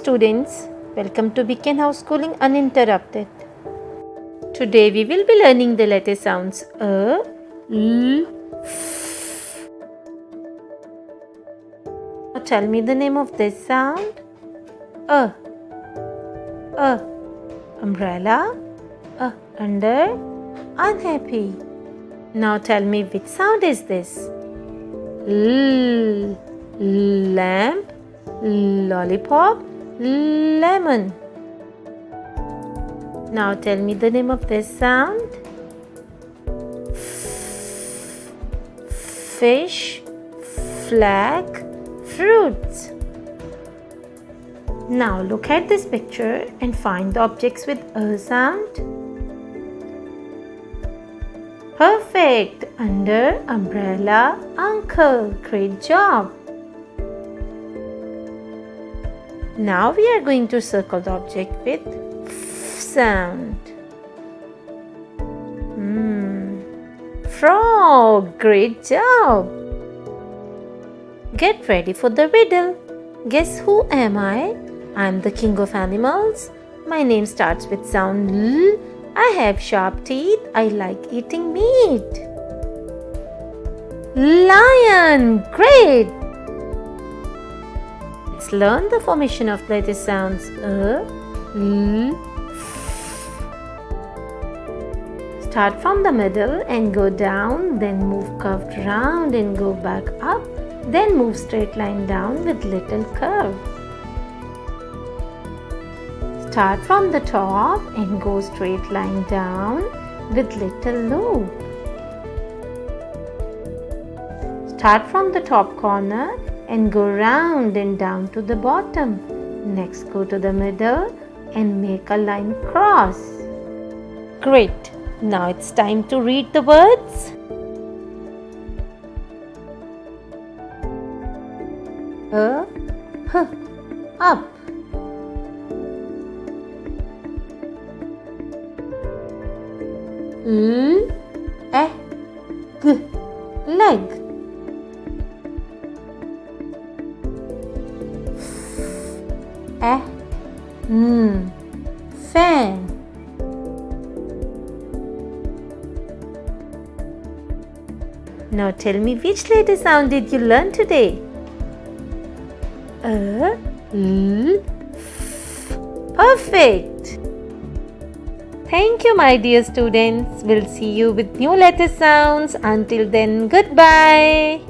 students, welcome to Weekend House Schooling Uninterrupted. Today we will be learning the letter sounds A, L, F. Now tell me the name of this sound. A, umbrella, under, unhappy. Now tell me which sound is this? L, lamp, lollipop, lemon. Now tell me the name of this sound. Fish, flag, fruits. Now look at this picture and find the objects with a sound. Perfect! Under, umbrella, uncle. Great job! Now we are going to circle the object with F sound. Frog! Great job! Get ready for the riddle. Guess who am I? I'm the king of animals. My name starts with sound L. I have sharp teeth. I like eating meat. Lion! Great! Let's learn the formation of letter sounds A, L, F. Start from the middle and go down, then move curved round and go back up, then move straight line down with little curve. Start from the top and go straight line down with little loop. Start from the top corner and go round and down to the bottom. Next go to the middle and make a line cross. Great! Now it's time to read the words. Up. Leg. Fan. Now tell me which letter sound did you learn today? A, L, F. Perfect! Thank you, my dear students. We'll see you with new letter sounds. Until then, goodbye.